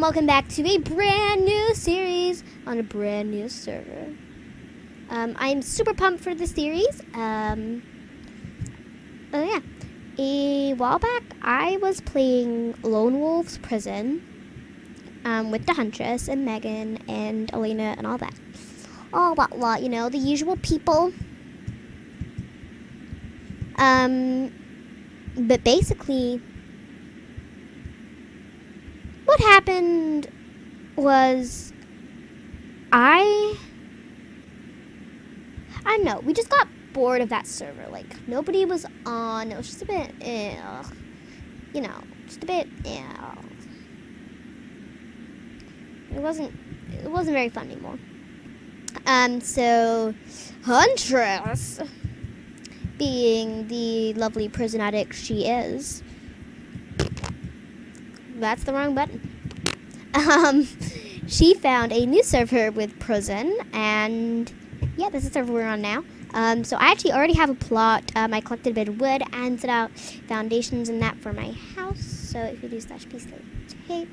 welcome back to a brand new series on a brand new server. I'm super pumped for this series. Oh yeah, a while back I was playing Lone Wolf's Prison with DaHuntress and Megan and Elena and all that. All that lot, you know, the usual people. But basically, what happened was I don't know, we just got bored of that server. Like, nobody was on. It was just a bit, you know, just a bit, it wasn't very fun anymore. So Huntress, being the lovely prison addict she is, that's the wrong button. She found a new server with prison, and yeah, this is the server we're on now. So I actually already have a plot. I collected a bit of wood and set out foundations and that for my house. So if you do /p/.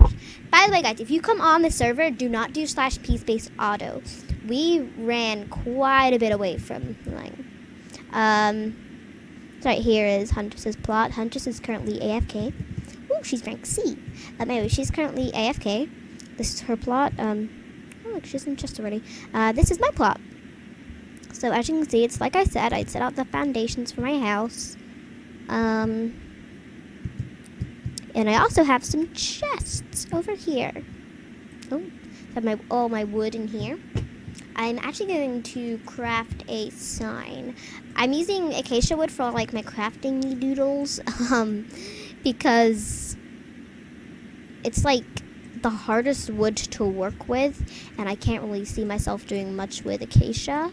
By the way, guys, if you come on the server, do not do /p space auto. We ran quite a bit away from line. So right here is Huntress's plot. Huntress is currently AFK. Ooh, she's rank C. Anyway, she's currently AFK. This is her plot. Oh, look, she's in chest already. This is my plot. So as you can see, it's like I said, I'd set out the foundations for my house. And I also have some chests over here. Oh, I have all my wood in here. I'm actually going to craft a sign. I'm using acacia wood for like my crafting doodles, because it's like the hardest wood to work with, and I can't really see myself doing much with acacia.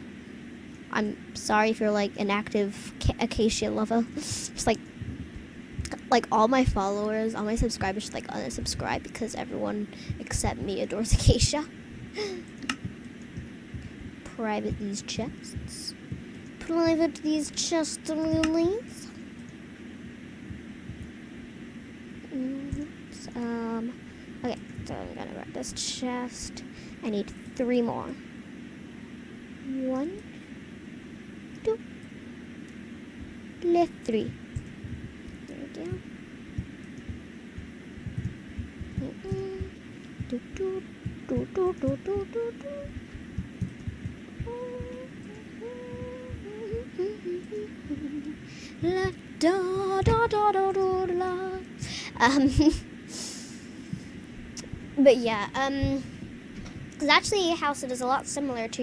I'm sorry if you're like an active acacia lover. Just like all my followers, all my subscribers should like unsubscribe because everyone except me adores acacia. Private these chests. Private these chests, please. Okay, so I'm gonna grab this chest. I need 3 more. 1, 2, left 3. There we go. Do, do, do, do, do, do, do, do. La da da da da da la. But yeah, it's actually a house that is a lot similar to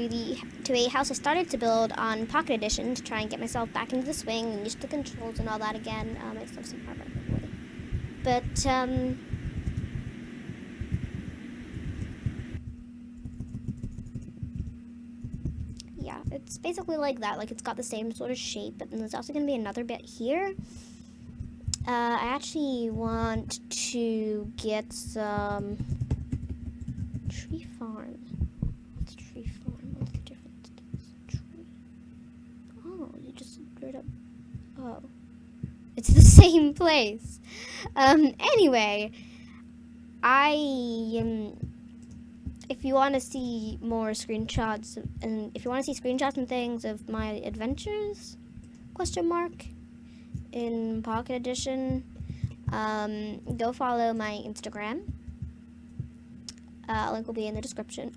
a house I started to build on Pocket Edition to try and get myself back into the swing and used to the controls and all that again. I still have some armor, but yeah, it's basically like that. Like, it's got the same sort of shape, but then there's also going to be another bit here. I actually want to get some tree farm. What's tree farm? What's the difference? Tree. Oh, you just straight up. Oh, it's the same place. Anyway, if you want to see more screenshots, and if you want to see screenshots and things of my adventures, in Pocket Edition, go follow my Instagram. Link will be in the description.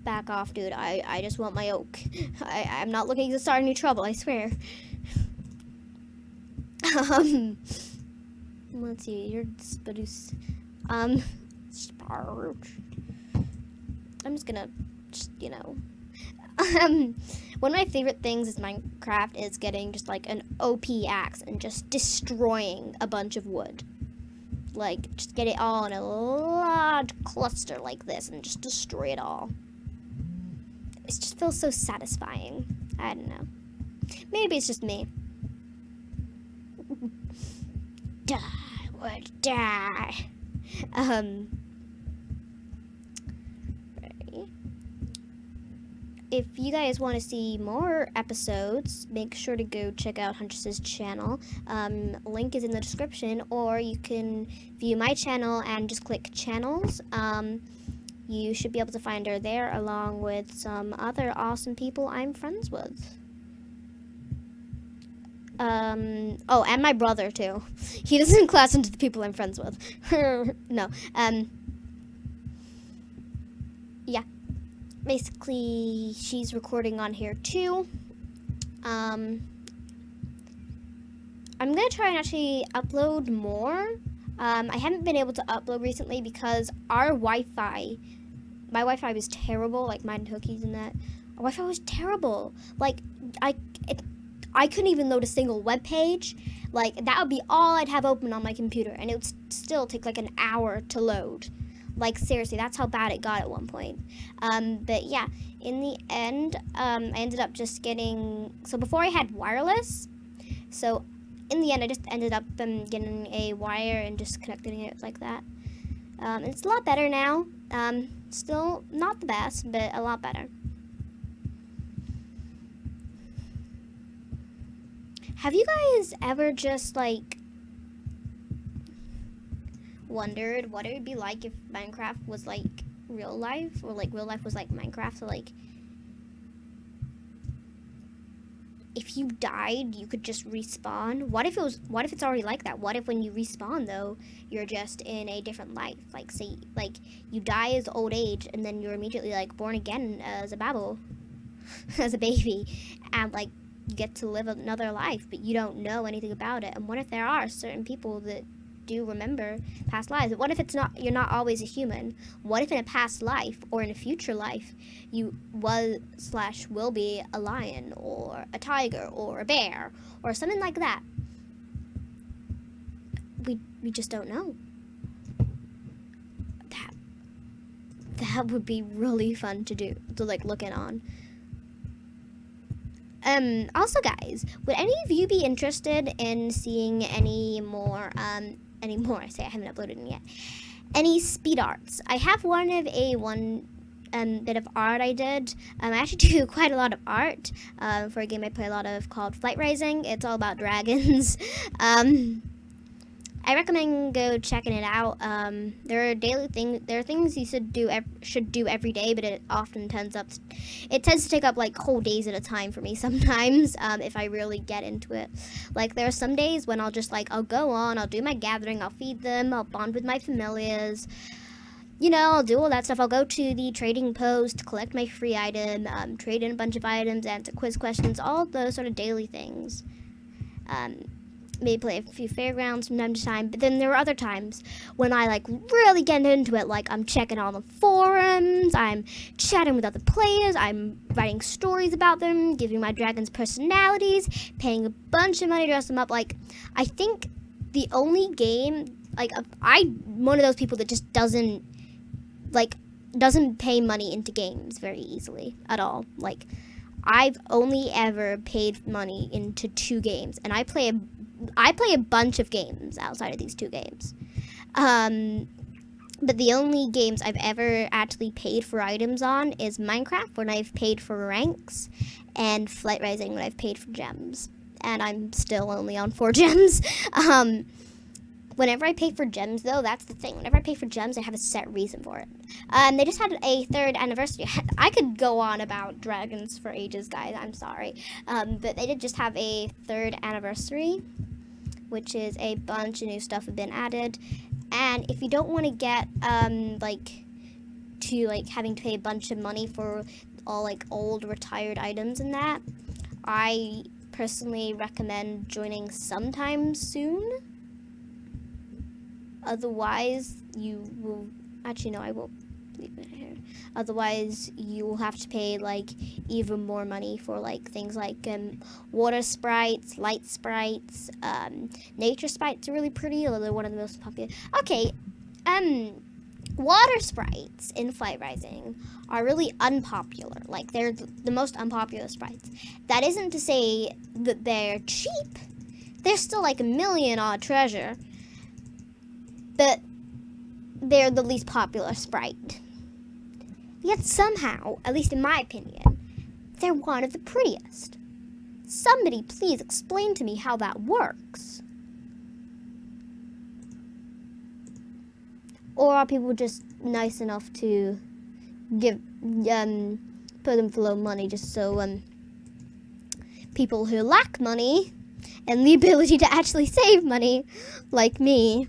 Back off, dude. I just want my oak. I'm not looking to start any trouble, I swear. Let's see, you're Spadoose. Sparge. I'm just gonna, you know. One of my favorite things in Minecraft is getting just like an OP axe and just destroying a bunch of wood. Like, just get it all in a large cluster like this and just destroy it all. It just feels so satisfying. I don't know. Maybe it's just me. Die, wood, die. Ready? if you guys want to see more episodes, make sure to go check out Huntress's channel. Link is in the description, or you can view my channel and just click channels. You should be able to find her there, along with some other awesome people I'm friends with. Oh, and my brother too. He doesn't class into the people I'm friends with. No. Yeah. Basically, she's recording on here too. I'm gonna try and actually upload more. I haven't been able to upload recently because our Wi-Fi, my Wi-Fi was terrible, like mine cookies and that. Our Wi-Fi was terrible. Like, I couldn't even load a single web page. Like, that would be all I'd have open on my computer, and it would still take like an hour to load. Like, seriously, that's how bad it got at one point. But yeah, in the end, I ended up just getting, so before I had wireless, so in the end I just ended up getting a wire and just connecting it like that. It's a lot better now. Still not the best, but a lot better. Have you guys ever just, like, wondered what it would be like if Minecraft was, like, real life? Or, like, real life was, like, Minecraft? So, like, if you died, you could just respawn? What if it's already like that? What if when you respawn, though, you're just in a different life? Like, say, like, you die as old age, and then you're immediately, like, born again as a babble, as a baby, and, like, you get to live another life, but you don't know anything about it. And what if there are certain people that do remember past lives? What if you're not always a human? What if in a past life or in a future life you will be a lion or a tiger or a bear or something like that? We just don't know. That would be really fun to do, to like look in on. Also, guys, would any of you be interested in seeing any more, I haven't uploaded it yet, any speed arts? I have one of one bit of art I did. I actually do quite a lot of art, for a game I play a lot of called Flight Rising. It's all about dragons. I recommend go checking it out. There are things you should do every day, but it often tends to take up like whole days at a time for me sometimes, if I really get into it. Like, there are some days when I'll just I'll go on, I'll do my gathering, I'll feed them, I'll bond with my familiars, you know, I'll do all that stuff. I'll go to the trading post, collect my free item, trade in a bunch of items, answer quiz questions, all those sort of daily things. Maybe play a few fairgrounds from time to time, but then there are other times when I really get into it. Like, I'm checking all the forums, I'm chatting with other players, I'm writing stories about them, giving my dragons personalities, paying a bunch of money to dress them up. Like, I think the only game, I'm one of those people that just doesn't pay money into games very easily at all. Like, I've only ever paid money into 2 games, and I play a bunch of games outside of these 2 games. But the only games I've ever actually paid for items on is Minecraft, when I've paid for ranks, and Flight Rising, when I've paid for gems. And I'm still only on 4 gems. Whenever I pay for gems, though, that's the thing. Whenever I pay for gems, I have a set reason for it. They just had a 3rd anniversary. I could go on about dragons for ages, guys. I'm sorry. But they did just have a 3rd anniversary, which is a bunch of new stuff have been added. And if you don't want to get, having to pay a bunch of money for all, old retired items and that, I personally recommend joining sometime soon. Otherwise, you will... Actually, no, I will leave it here. Otherwise, you will have to pay, even more money for, things like water sprites, light sprites, nature sprites are really pretty, although they're one of the most popular. Okay, water sprites in Flight Rising are really unpopular. They're the most unpopular sprites. That isn't to say that they're cheap. They're still, a million-odd treasure. But they're the least popular sprite. Yet somehow, at least in my opinion, they're one of the prettiest. Somebody please explain to me how that works. Or are people just nice enough to give put them for low money just so people who lack money and the ability to actually save money, like me,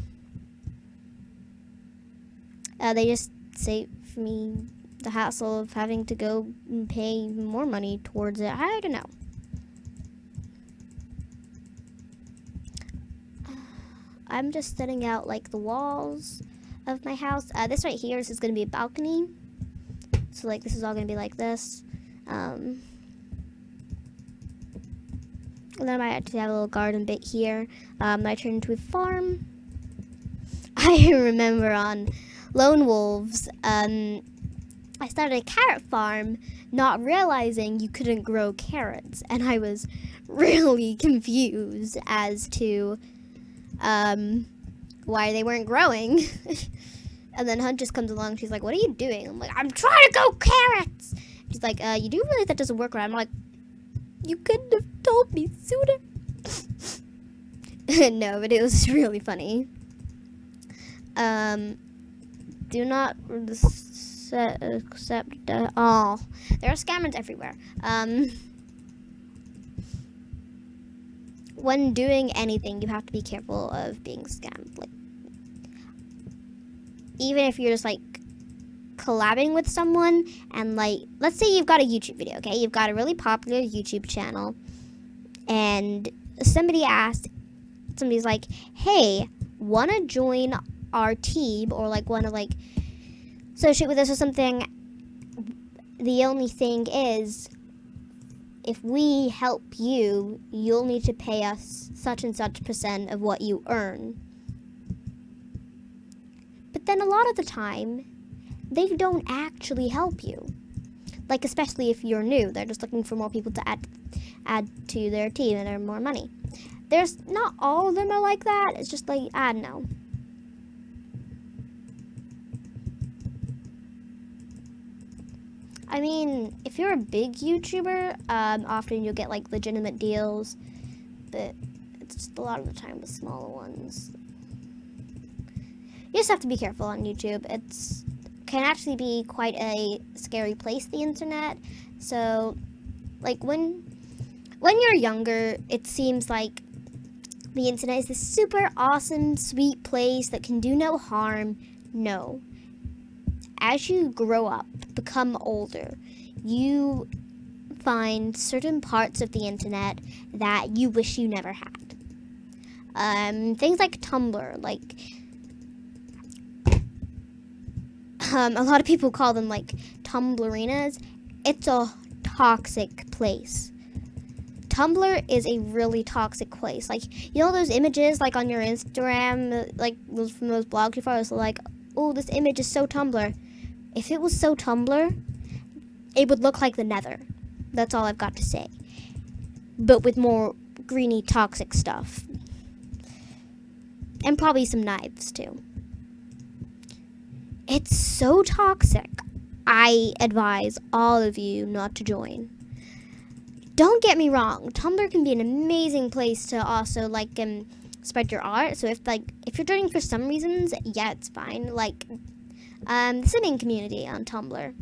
they just save me the hassle of having to go and pay more money towards it. I don't know. I'm just setting out like the walls of my house. This right here, this is going to be a balcony. So like this is all going to be like this. And then I might actually have a little garden bit here. I turned into a farm. I remember on Lone Wolves, I started a carrot farm, not realizing you couldn't grow carrots. And I was really confused as to why they weren't growing. And then Hunt just comes along. She's like, "What are you doing?" I'm like, "I'm trying to grow carrots." She's like, "You do realize that doesn't work right?" I'm like, "You couldn't have told me sooner." No, but it was really funny. Do not accept. Oh, there are scammers everywhere. When doing anything, you have to be careful of being scammed. Like, even if you're just like collabing with someone and like, let's say you've got a YouTube video, okay? You've got a really popular YouTube channel and somebody's like, "Hey, wanna join our team or like wanna like associate with us or something?" The only thing is, if we help you, you'll need to pay us such and such % of what you earn. But then a lot of the time, they don't actually help you. Like, especially if you're new, they're just looking for more people to add to their team and earn more money. There's not all of them are like that. It's just like, I don't know. I mean, if you're a big YouTuber, often you'll get like legitimate deals, but it's just a lot of the time the smaller ones. You just have to be careful on YouTube. It's can actually be quite a scary place, the internet. So, like when you're younger, it seems like the internet is this super awesome, sweet place that can do no harm. No. As you grow up, become older, you find certain parts of the internet that you wish you never had. Things like Tumblr, like a lot of people call them like Tumblrinas. It's a toxic place. Tumblr is a really toxic place. Like, you know those images like on your Instagram, like from those blogs you follow, so like, "Oh, this image is so Tumblr." If it was so Tumblr, it would look like the Nether. That's all I've got to say. But with more greeny toxic stuff. And probably some knives too. It's so toxic. I advise all of you not to join. Don't get me wrong, Tumblr can be an amazing place to also like spread your art. So if you're joining for some reasons, yeah, it's fine. Like the simming community on Tumblr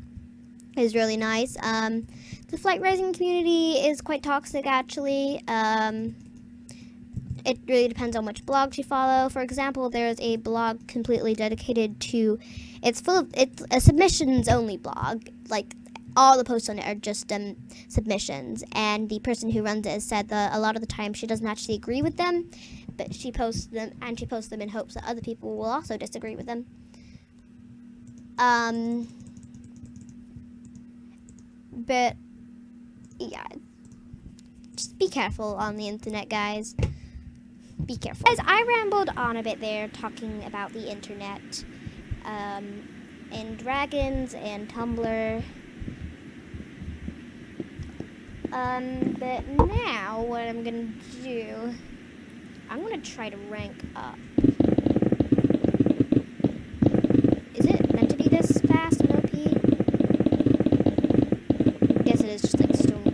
is really nice. The flight racing community is quite toxic, actually. It really depends on which blogs you follow. For example, there's a blog completely dedicated to, it's a submissions only blog. Like, all the posts on it are just submissions, and the person who runs it has said that a lot of the time she doesn't actually agree with them, but she posts them in hopes that other people will also disagree with them. But yeah, just be careful on the internet, guys. Be careful. Guys, I rambled on a bit there talking about the internet, and dragons and Tumblr. But now what I'm gonna do, I'm gonna try to rank up. Is it meant to be this fast and OP? I guess it is just like stone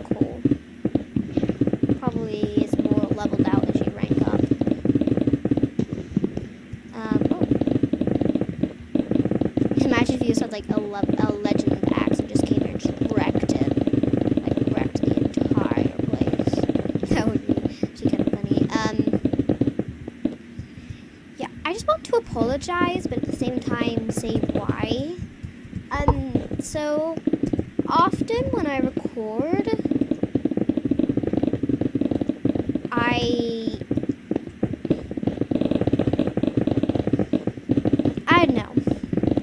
a legend axe and just came here and just wrecked it. Like, wrecked the entire place. That would be actually kind of funny. Yeah, I just want to apologize, but at the same time say why. So often when I record, I don't know.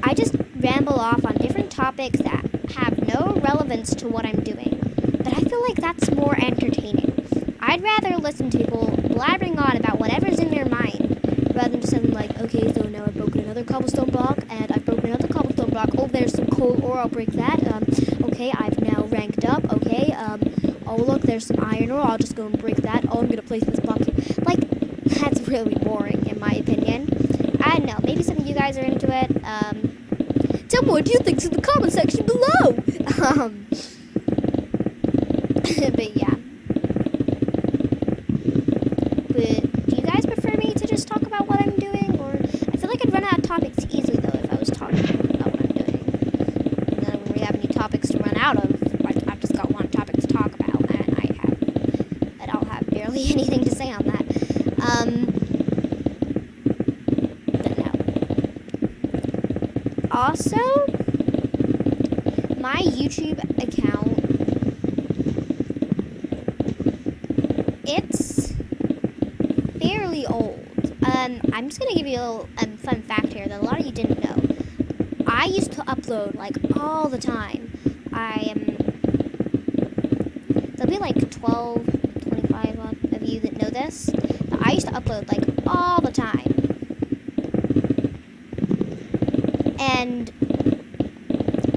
I just ramble off on different topics that have no relevance to what I'm doing. But I feel like that's more entertaining. I'd rather listen to people blabbering on about whatever's in their mind rather than just saying like, okay, so now I've broken another cobblestone block and I've broken another cobblestone block. Oh, there's some coal ore, I'll break that. Okay, I've now ranked up. Okay, oh look, there's some iron ore, I'll just go and break that. Oh, I'm gonna place this block here. Like, that's really boring in my opinion. I don't know, maybe some of you guys are into it. Tell me what you think in the comment section below. But yeah. But do you guys prefer me to just talk about what I'm doing? Or I feel like I'd run out of topics easily though if I was talking about what I'm doing. And then I don't really have any topics to run out of. I've just got one topic to talk about, and I'll have barely anything to say on that. But no. Also, my YouTube account, it's fairly old. I'm just gonna give you a little fun fact here that a lot of you didn't know. I used to upload like all the time. There'll be like 12, 25 of you that know this. But I used to upload like all the time. And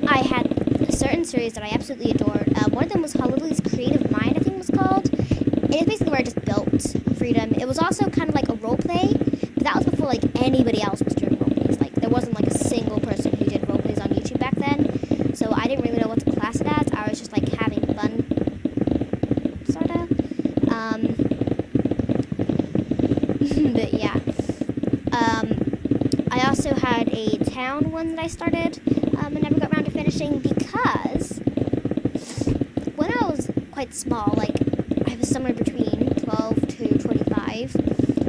I had a certain series that I absolutely adored. One of them was Hollily's Creative Mind, I think it was called. It was basically where I just built freedom. It was also kind of like a role play, but that was before like anybody else was doing role plays. Like there wasn't like a single person who did role plays on YouTube back then. So I didn't really know what to class it as. I was just like having fun, sorta. But yeah. I also had a town one that I started and never got around to finishing because when I was quite small, like I was somewhere between 12 to 25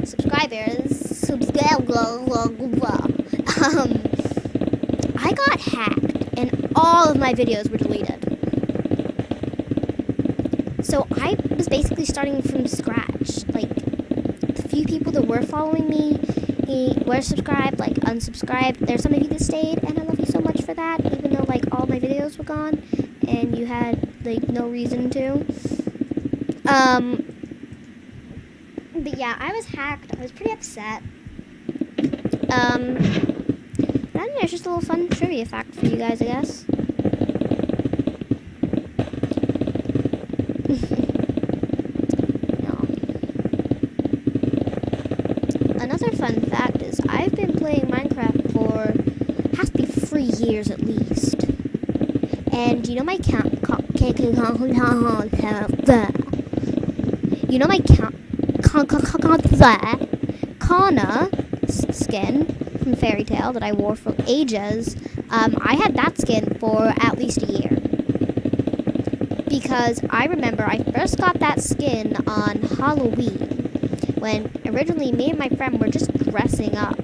subscribers. I got hacked and all of my videos were deleted. So I was basically starting from scratch. Like the few people that were following me were subscribed, like unsubscribed. There's some of you that stayed, and I love you so much for that, even though like all my videos were gone and you had like no reason to. But yeah, I was hacked. I was pretty upset. I don't know, it's just a little fun trivia fact for you guys, I guess. No. Another fun fact is I've been playing Minecraft for has to be 3 years at least. And you know my Kana skin from Fairy Tale that I wore for ages. I had that skin for at least a year. Because I remember I first got that skin on Halloween. When originally me and my friend were just dressing up.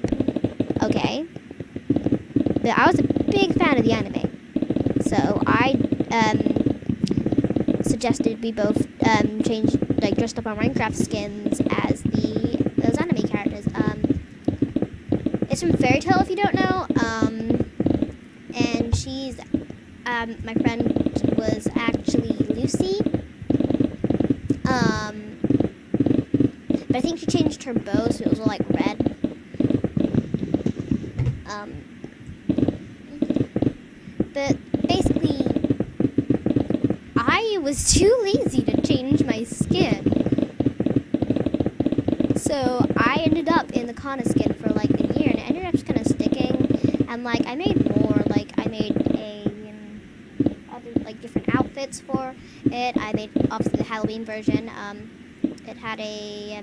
Okay? But I was a big fan of the anime. So I suggested we both change, like, dressed up our Minecraft skins as those anime characters. It's from Fairy Tale, if you don't know. And she's my friend was actually Lucy. But I think she changed her bow so it was all like red. But basically, I was too lazy to change my skin. So I ended up in the Kana skin for like a year, and it ended up just kind of sticking. And like I made more, like I made other like different outfits for it. I made obviously the Halloween version. It had I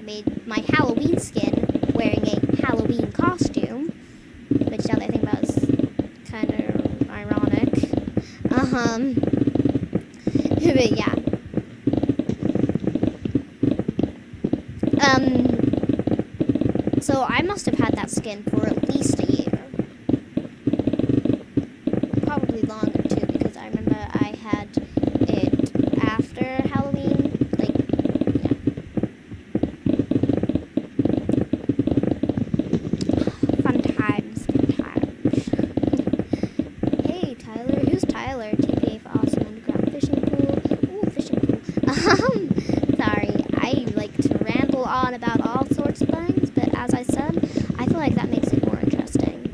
made my Halloween skin wearing a Halloween costume, which now that I think about is kind of But yeah. So I must have had that skin for at least a year. Probably longer too, because I remember I had it after Halloween. Like, yeah. Fun times, fun times. Hey Tyler, who's Tyler? TPA for awesome underground fishing pool. Ooh, fishing pool. Sorry, I like to ramble on about all sorts of things, but as I said, I feel like that makes it more interesting.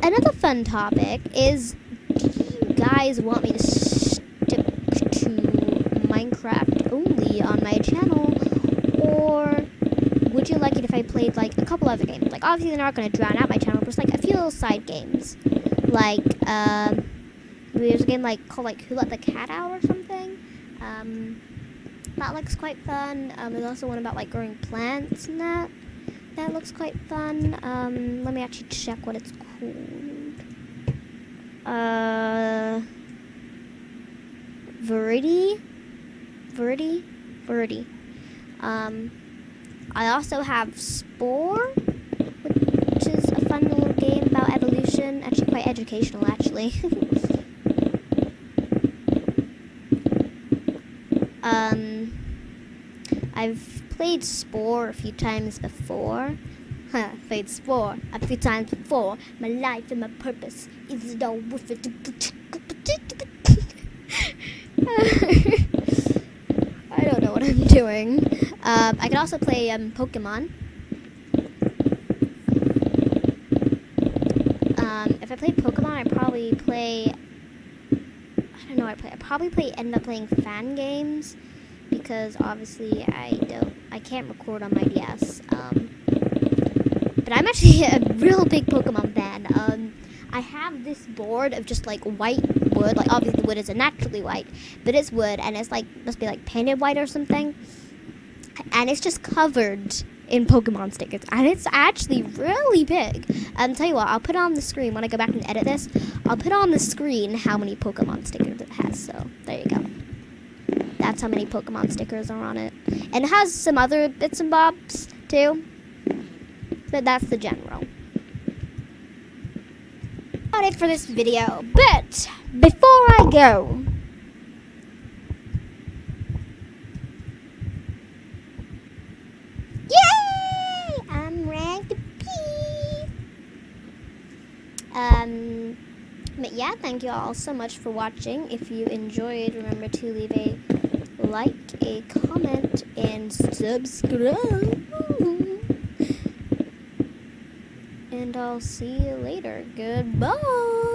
Another fun topic is, do you guys want me to stick to Minecraft only on my channel, or would you like it if I played like a couple other games? Like obviously they're not going to drown out my channel, but just like a few little side games. Like there's a game called Who Let the Cat Out or something. That looks quite fun. There's also one about like growing plants and that. That looks quite fun. Let me actually check what it's called. Verity. I also have Spore, which is a fun little game about evolution. Actually quite educational, actually. I've played Spore a few times before. Played Spore a few times before. My life and my purpose is no worth it. I don't know what I'm doing. I can also play Pokemon. If I played Pokemon, I'd probably play. I don't know. I'd probably end up playing fan games, because obviously I can't record on my DS. But I'm actually a real big Pokemon fan. I have this board of just like white wood. Like obviously the wood isn't naturally white, but it's wood, and it's like must be like painted white or something. And it's just covered in Pokemon stickers, and it's actually really big. Tell you what, I'll put on the screen when I go back and edit this. I'll put on the screen how many Pokemon stickers it has. So there you go. That's how many Pokemon stickers are on it, and it has some other bits and bobs too. But that's the general. About it for this video. But before I go, yay! I'm ranked P. But yeah, thank you all so much for watching. If you enjoyed, remember to leave a like, a comment, and subscribe. And I'll see you later. Goodbye.